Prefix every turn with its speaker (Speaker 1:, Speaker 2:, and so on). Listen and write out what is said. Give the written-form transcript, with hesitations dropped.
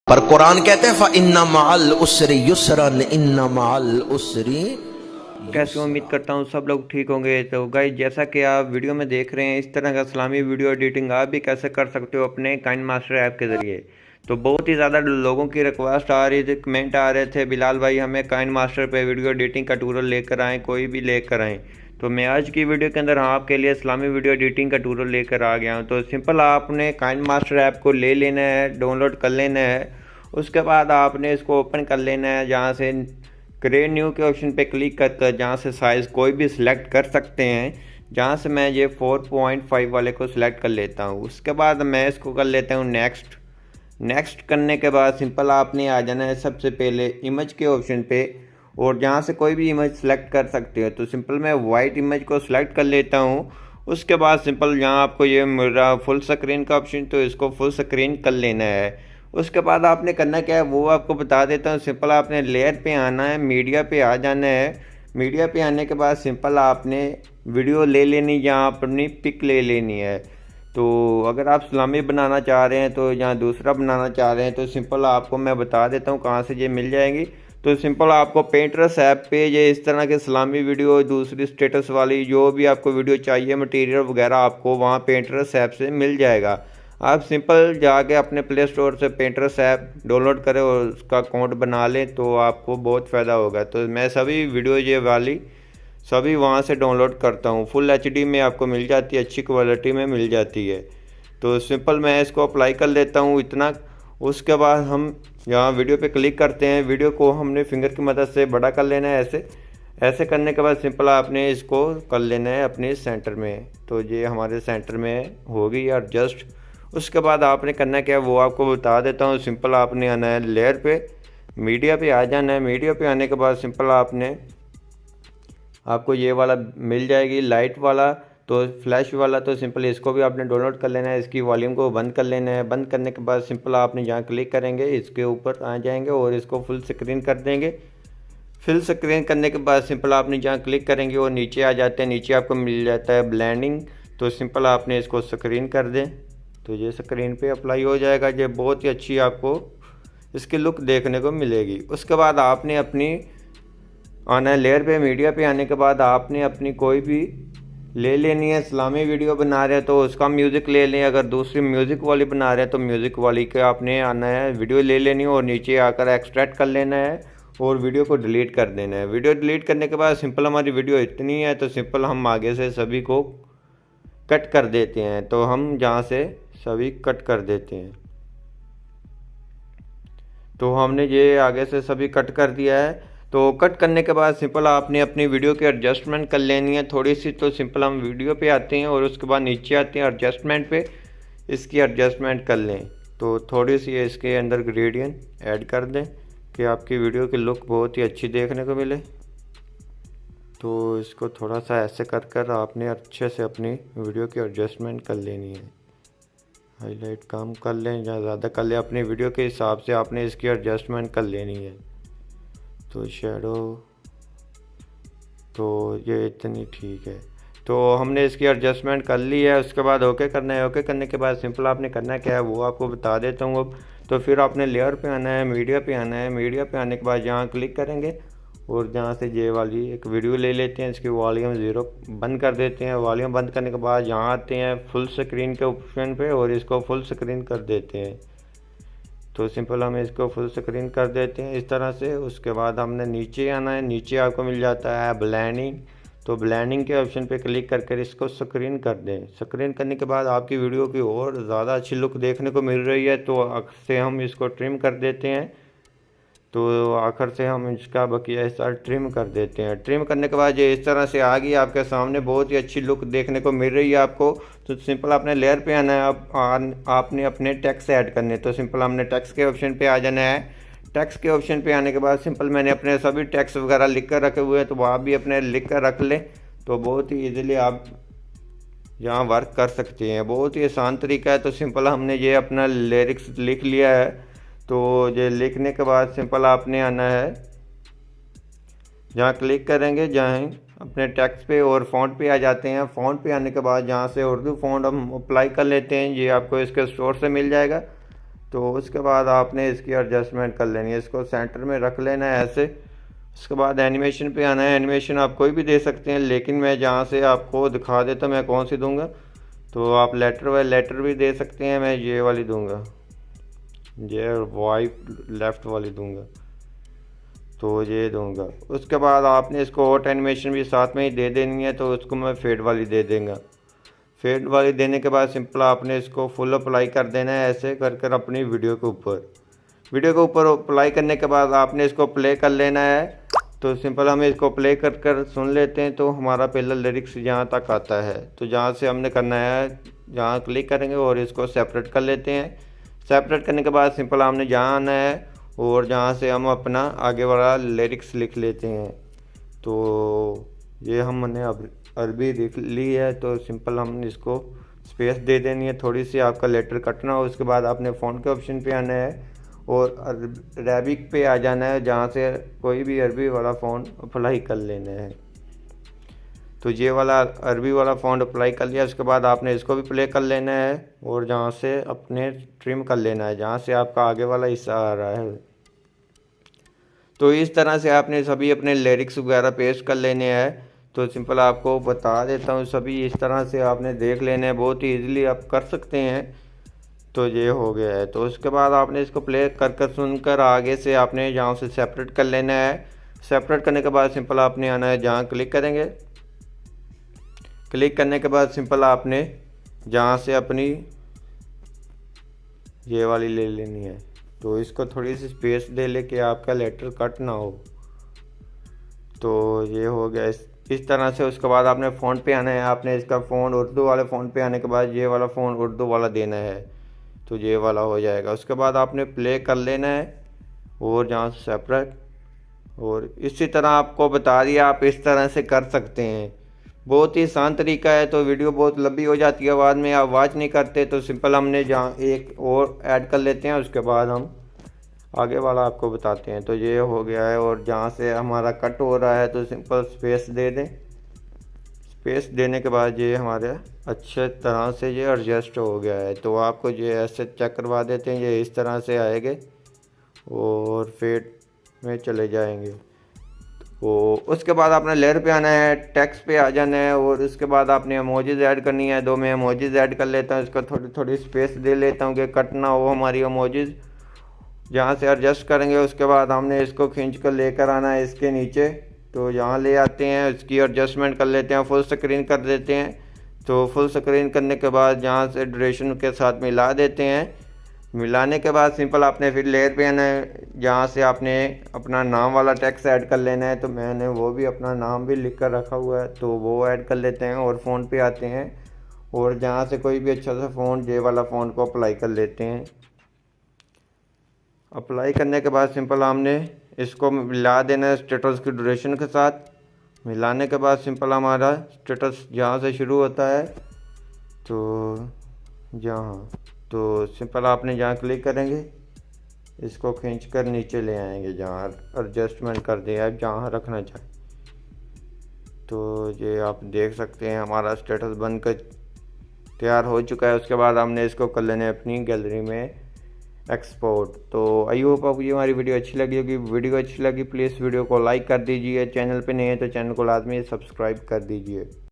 Speaker 1: पर कुरान कहते हैं इन्ना मअल उसरी युसरन इन्ना मअल उसरी।
Speaker 2: कैसे उम्मीद करता हूँ सब लोग ठीक होंगे। तो गाइस, जैसा कि आप वीडियो में देख रहे हैं, इस तरह का इस्लामी वीडियो एडिटिंग आप भी कैसे कर सकते हो अपने काइनमास्टर ऐप के ज़रिए। तो बहुत ही ज़्यादा लोगों की रिक्वेस्ट आ रही थी, कमेंट आ रहे थे, बिलाल भाई हमें काइनमास्टर पे वीडियो एडिटिंग का ट्यूटोरियल लेकर आएँ, कोई भी लेकर आएँ। तो मैं आज की वीडियो के अंदर आपके लिए इस्लामी वीडियो एडिटिंग का ट्यूटोरियल लेकर आ गया हूँ। तो सिंपल आपने काइनमास्टर ऐप को ले लेना है, डाउनलोड कर लेना है। उसके बाद आपने इसको ओपन कर लेना है, जहाँ से क्रिएट न्यू के ऑप्शन पे क्लिक कर जहाँ से साइज़ कोई भी सिलेक्ट कर सकते हैं। जहाँ से मैं ये 4.5 वाले को सिलेक्ट कर लेता हूँ। उसके बाद मैं इसको कर लेता हूँ नेक्स्ट करने के बाद सिंपल आपने आ जाना है सबसे पहले इमेज के ऑप्शन पे, और जहाँ से कोई भी इमेज सेलेक्ट कर सकते हो। तो सिंपल मैं वाइट इमेज को सिलेक्ट कर लेता हूँ। उसके बाद सिंपल यहाँ आपको ये मिल रहा फुल स्क्रीन का ऑप्शन, तो इसको फुल स्क्रीन कर लेना है। उसके बाद आपने करना क्या है वो आपको बता देता हूँ। सिंपल आपने लेयर पे आना है, मीडिया पे आ जाना है। मीडिया पे आने के बाद सिंपल आपने वीडियो ले लेनी, यहाँ अपनी पिक ले लेनी है। तो अगर आप इस्लामी बनाना चाह रहे हैं तो यहाँ दूसरा बनाना चाह रहे हैं तो सिंपल आपको मैं बता देता हूँ कहाँ से ये मिल जाएंगी। तो सिंपल आपको पेंटरेस्ट ऐप पे ये इस तरह के इस्लामी वीडियो, दूसरी स्टेटस वाली जो भी आपको वीडियो चाहिए, मटेरियल वगैरह आपको वहाँ पेंटरेस्ट ऐप से मिल जाएगा। आप सिंपल जाके अपने प्ले स्टोर से पेंटरेस्ट ऐप डाउनलोड करें और उसका अकाउंट बना लें, तो आपको बहुत फ़ायदा होगा। तो मैं सभी वीडियो ये वाली सभी वहाँ से डाउनलोड करता हूँ। फुल एचडी में आपको मिल जाती है, अच्छी क्वालिटी में मिल जाती है। तो सिंपल मैं इसको अप्लाई कर लेता हूँ इतना। उसके बाद हम यहाँ वीडियो पे क्लिक करते हैं। वीडियो को हमने फिंगर की मदद से बड़ा कर लेना है। ऐसे करने के बाद सिंपल आपने इसको कर लेना है अपने सेंटर में। तो ये हमारे सेंटर में होगी एडजस्ट। उसके बाद आपने करना क्या है वो आपको बता देता हूँ। सिंपल आपने आना है लेयर पे, मीडिया पे आ जाना है। मीडिया पे आने के बाद सिंपल आपको ये वाला मिल जाएगी लाइट वाला, तो फ्लैश वाला। तो सिंपल इसको भी आपने डाउनलोड कर लेना है। इसकी वॉल्यूम को बंद कर लेना है। बंद करने के बाद सिंपल आपने जहाँ क्लिक करेंगे इसके ऊपर आ जाएंगे और इसको फुल स्क्रीन कर देंगे। फुल स्क्रीन करने के बाद सिंपल आपने जहाँ क्लिक करेंगे वो नीचे आ जाते हैं। नीचे आपको मिल जाता है ब्लेंडिंग, तो सिंपल आपने इसको स्क्रीन कर दें तो ये स्क्रीन पे अप्लाई हो जाएगा। ये बहुत ही अच्छी आपको इसकी लुक देखने को मिलेगी। उसके बाद आपने अपनी आना है लेयर पे। मीडिया पे आने के बाद आपने अपनी कोई भी ले लेनी है। इस्लामी वीडियो बना रहे हैं तो उसका म्यूज़िक ले लें। अगर दूसरी म्यूज़िक वाली बना रहे हैं तो म्यूज़िक वाली के आपने आना है, वीडियो ले लेनी है और नीचे आकर एक्सट्रैक्ट कर लेना है और वीडियो को डिलीट कर देना है। वीडियो डिलीट करने के बाद सिंपल हमारी वीडियो इतनी है, तो सिंपल हम आगे से सभी को कट कर देते हैं। तो हम जहाँ से सभी कट कर देते हैं, तो हमने ये आगे से सभी कट कर दिया है। तो कट करने के बाद सिंपल आपने अपनी वीडियो की एडजस्टमेंट कर लेनी है थोड़ी सी। तो सिंपल हम वीडियो पे आते हैं और उसके बाद नीचे आते हैं एडजस्टमेंट पे, इसकी एडजस्टमेंट कर लें। तो थोड़ी सी इसके अंदर ग्रेडियंट ऐड कर दें कि आपकी वीडियो की लुक बहुत ही अच्छी देखने को मिले। तो इसको थोड़ा सा ऐसे कर आपने अच्छे से अपनी वीडियो की एडजस्टमेंट कर लेनी है। हाईलाइट कम कर लें या ज़्यादा कर लें, अपनी वीडियो के हिसाब से आपने इसकी एडजस्टमेंट कर लेनी है। तो शेडो तो ये इतनी ठीक है। तो हमने इसकी एडजस्टमेंट कर ली है। उसके बाद ओके करना है। ओके करने के बाद सिंपल आपने करना क्या है वो आपको बता देता हूँ अब। तो फिर आपने लेयर पे आना है, मीडिया पे आना है। मीडिया पे आने के बाद यहाँ क्लिक करेंगे और जहाँ से ये वाली एक वीडियो ले लेते हैं। इसकी वॉल्यूम 0 बंद कर देते हैं। वॉल्यूम बंद करने के बाद यहाँ आते हैं फुल स्क्रीन के ऑप्शन पे और इसको फुल स्क्रीन कर देते हैं। तो सिंपल हम इसको फुल स्क्रीन कर देते हैं इस तरह से। उसके बाद हमने नीचे आना है। नीचे आपको मिल जाता है ब्लेंडिंग, तो ब्लेंडिंग के ऑप्शन पे क्लिक करके इसको स्क्रीन कर दें। स्क्रीन करने के बाद आपकी वीडियो की और ज़्यादा अच्छी लुक देखने को मिल रही है। तो आखिर से हम इसको ट्रिम कर देते हैं। तो आखिर से हम इसका बकिया हिस्सा ट्रिम कर देते हैं। ट्रिम करने के बाद ये इस तरह से आ गई आपके सामने, बहुत ही अच्छी लुक देखने को मिल रही है आपको। तो सिंपल आपने लेयर पे आना है। अब आपने अपने टेक्स्ट ऐड करने, तो सिंपल हमने टेक्स्ट के ऑप्शन पे आ जाना है। टेक्स्ट के ऑप्शन पे आने के बाद सिंपल मैंने अपने सभी टेक्स्ट वगैरह लिख कर रखे हुए हैं, तो वो आप भी अपने लिख कर रख लें। तो बहुत ही ईजिली आप यहाँ वर्क कर सकते हैं। बहुत ही आसान तरीका है। तो सिंपल हमने ये अपना लिरिक्स लिख लिया है। तो ये लिखने के बाद सिंपल आपने आना है, जहाँ क्लिक करेंगे जहाँ अपने टेक्स्ट पे और फ़ॉन्ट पे आ जाते हैं। फ़ॉन्ट पे आने के बाद जहाँ से उर्दू फ़ॉन्ट हम अप्लाई कर लेते हैं। ये आपको इसके स्टोर से मिल जाएगा। तो उसके बाद आपने इसकी एडजस्टमेंट कर लेनी है, इसको सेंटर में रख लेना है ऐसे। उसके बाद एनिमेशन पे आना है। एनिमेशन आप कोई भी दे सकते हैं, लेकिन मैं जहाँ से आपको दिखा देता हूँ मैं कौन सी दूंगा। तो आप लेटर भी दे सकते हैं, मैं ये वाली दूंगा, ये वाइट लेफ़्ट वाली दूंगा, तो ये दूंगा। उसके बाद आपने इसको ऑट एनिमेशन भी साथ में ही दे देनी है, तो उसको मैं फेड वाली दे देंगे। फेड वाली देने के बाद सिंपल आपने इसको फुल अप्लाई कर देना है ऐसे कर कर अपनी वीडियो के ऊपर। वीडियो के ऊपर अप्लाई करने के बाद आपने इसको प्ले कर लेना है। तो सिंपल हम इसको प्ले कर कर सुन लेते हैं, तो हमारा पहला लिरिक्स यहाँ तक आता है। तो जहाँ से हमने करना है, जहाँ क्लिक करेंगे और इसको सेपरेट कर लेते हैं। सेपरेट करने के बाद सिंपल हमने जहाँ आना है और जहाँ से हम अपना आगे वाला लिरिक्स लिख लेते हैं। तो ये हमने अब अरबी लिख ली है, तो सिंपल हमने इसको स्पेस दे देनी है, थोड़ी सी आपका लेटर कटना हो। उसके बाद आपने फ़ॉन्ट के ऑप्शन पे आना है और अरबिक पे आ जाना है, जहाँ से कोई भी अरबी वाला फ़ॉन्ट अप्लाई कर लेना है। तो ये वाला अरबी वाला फ़ॉन्ट अप्लाई कर लिया। उसके बाद आपने इसको भी प्ले कर लेना है और जहाँ से अपने ट्रिम कर लेना है, जहाँ से आपका आगे वाला हिस्सा आ रहा है। तो इस तरह से आपने सभी अपने लिरिक्स वगैरह पेस्ट कर लेने हैं। तो सिंपल आपको बता देता हूँ, सभी इस तरह से आपने देख लेने हैं, बहुत ही ईजिली आप कर सकते हैं। तो ये हो गया है। तो उसके बाद आपने इसको प्ले कर कर सुनकर आगे से आपने यहाँ से सेपरेट कर लेना है। सेपरेट करने के बाद सिंपल आपने आना है, जहाँ क्लिक करेंगे, क्लिक करने के बाद सिंपल आपने जहाँ से अपनी ये वाली ले लेनी है। तो इसको थोड़ी सी स्पेस दे लेके आपका लेटर कट ना हो। तो ये हो गया इस तरह से। उसके बाद आपने फ़ॉन्ट पे आना है। आपने इसका फ़ॉन्ट उर्दू वाले फ़ॉन्ट पे आने के बाद ये वाला फ़ॉन्ट उर्दू वाला देना है, तो ये वाला हो जाएगा। उसके बाद आपने प्ले कर लेना है और जहाँ से सेपरेट, और इसी तरह आपको बता दिया, आप इस तरह से कर सकते हैं। बहुत ही आसान तरीका है। तो वीडियो बहुत लंबी हो जाती है, बाद में आप वॉच नहीं करते, तो सिंपल हमने जहाँ एक और ऐड कर लेते हैं, उसके बाद हम आगे वाला आपको बताते हैं। तो ये हो गया है और जहाँ से हमारा कट हो रहा है तो सिंपल स्पेस दे दें। स्पेस देने के बाद ये हमारे अच्छे तरह से ये एडजस्ट हो गया है। तो आपको ये ऐसे चेक करवा देते हैं, ये इस तरह से आएंगे और फेड में चले जाएंगे। तो उसके बाद आपने लेयर पे आना है, टेक्स्ट पे आ जाना है और उसके बाद आपने इमोजीज ऐड करनी है। 2 मैं इमोजीज ऐड कर लेता हूँ, इसको थोड़ी थोड़ी स्पेस दे लेता हूँ कि कट ना हो हमारी इमोजीज। जहाँ से एडजस्ट करेंगे उसके बाद हमने इसको खींच कर लेकर आना है इसके नीचे। तो यहाँ ले आते हैं, इसकी एडजस्टमेंट कर लेते हैं, फुल स्क्रीन कर देते हैं। तो फुल स्क्रीन करने के बाद जहाँ से ड्यूरेशन के साथ मिला देते हैं। मिलाने के बाद सिंपल आपने फिर लेयर पे आना है, जहाँ से आपने अपना नाम वाला टेक्स्ट ऐड कर लेना है। तो मैंने वो भी अपना नाम भी लिख कर रखा हुआ है, तो वो ऐड कर लेते हैं और फ़ॉन्ट पे आते हैं और जहाँ से कोई भी अच्छा सा फ़ॉन्ट, ये वाला फ़ॉन्ट को अप्लाई कर लेते हैं। अप्लाई करने के बाद सिंपल हमने इसको मिला देना है स्टेटस की ड्यूरेशन के साथ। मिलाने के बाद सिंपल हमारा स्टेटस जहाँ से शुरू होता है, तो जहाँ, तो सिंपल आपने जहाँ क्लिक करेंगे, इसको खींचकर नीचे ले आएंगे, जहाँ एडजस्टमेंट कर दिया है जहाँ रखना चाहे। तो ये आप देख सकते हैं हमारा स्टेटस बनकर तैयार हो चुका है। उसके बाद हमने इसको कर लेना है अपनी गैलरी में एक्सपोर्ट। तो आई होप आपको ये हमारी वीडियो अच्छी लगी होगी। वीडियो अच्छी लगी प्लीज़ वीडियो को लाइक कर दीजिए। चैनल पे नए हैं तो चैनल को लाजमी सब्सक्राइब कर दीजिए।